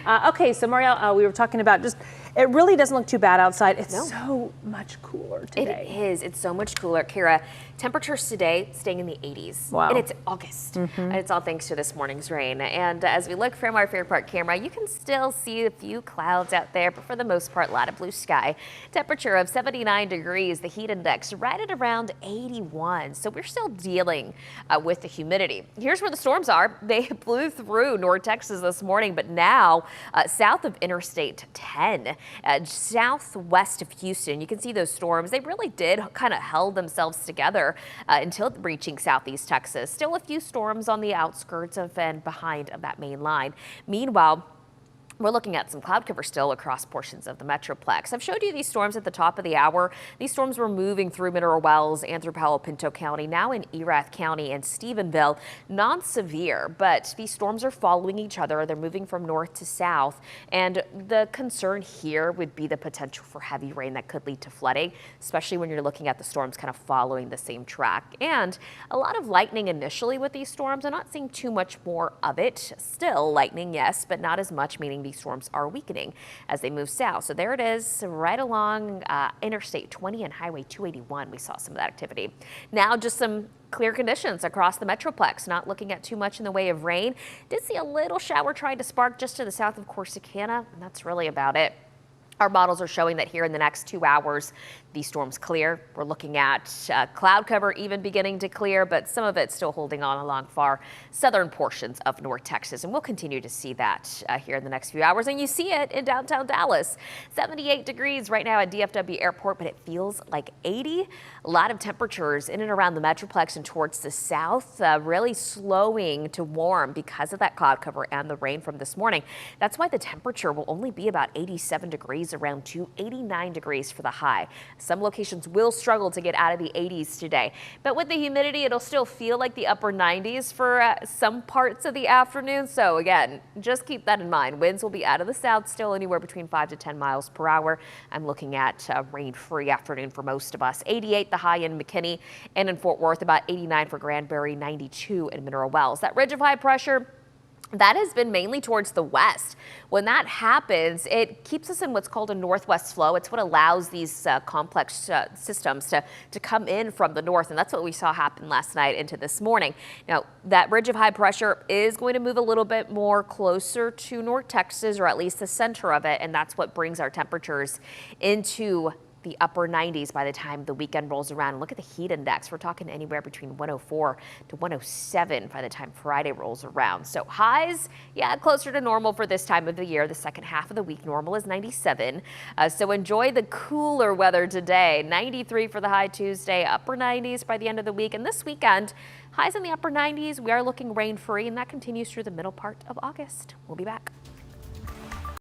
Okay, so Marielle, we were talking about it really doesn't look too bad outside. It's No. so much cooler today. It is. It's so much cooler. Kira, temperatures today staying in the 80s. Wow. And it's August. And it's all thanks to this morning's rain. And as we look from our Fair Park camera, you can still see a few clouds out there, but for the most part, a lot of blue sky. Temperature of 79 degrees, the heat index right at around 81. So we're still dealing with the humidity. Here's where the storms are. They blew through North Texas this morning, but now south of Interstate 10. Southwest of Houston, you can see those storms. They really did kind of held themselves together until reaching southeast Texas. Still a few storms on the outskirts of and behind of that main line. Meanwhile, we're looking at some cloud cover still across portions of the Metroplex. I've showed you these storms at the top of the hour. These storms were moving through Mineral Wells and through Palo Pinto County, now in Erath County and Stephenville. Non-severe, but these storms are following each other. They're moving from north to south. And the concern here would be the potential for heavy rain that could lead to flooding, especially when you're looking at the storms kind of following the same track. And a lot of lightning initially with these storms. I'm not seeing too much more of it. Still lightning, yes, but not as much, meaning these storms are weakening as they move south. So there it is, right along Interstate 20 and Highway 281. We saw some of that activity. Now just some clear conditions across the Metroplex. Not looking at too much in the way of rain. Did see a little shower trying to spark just to the south of Corsicana, and that's really about it. Our models are showing that here in the next 2 hours, these storms clear. We're looking at cloud cover even beginning to clear, but some of it still holding on along far southern portions of North Texas. And we'll continue to see that here in the next few hours. And you see it in downtown Dallas. 78 degrees right now at DFW Airport, but it feels like 80. A lot of temperatures in and around the Metroplex and towards the south, really slowing to warm because of that cloud cover and the rain from this morning. That's why the temperature will only be about 87 degrees around 89 degrees for the high. Some locations will struggle to get out of the 80s today, but with the humidity, it'll still feel like the upper 90s for some parts of the afternoon. So again, just keep that in mind. Winds will be out of the south, still anywhere between 5 to 10 miles per hour. I'm looking at a rain-free afternoon for most of us. 88 the high in McKinney and in Fort Worth, about 89 for Granbury, 92 in Mineral Wells. That ridge of high pressure, that has been mainly towards the west. When that happens, it keeps us in what's called a northwest flow. It's what allows these complex systems to come in from the north, and that's what we saw happen last night into this morning. Now, that ridge of high pressure is going to move a little bit more closer to North Texas, or at least the center of it, and that's what brings our temperatures into the upper 90s by the time the weekend rolls around. Look at the heat index. We're talking anywhere between 104 to 107 by the time Friday rolls around. So highs, yeah, closer to normal for this time of the year. The second half of the week, normal is 97. So enjoy the cooler weather today. 93 for the high Tuesday, upper 90s by the end of the week. And this weekend, highs in the upper 90s. We are looking rain-free, and that continues through the middle part of August. We'll be back.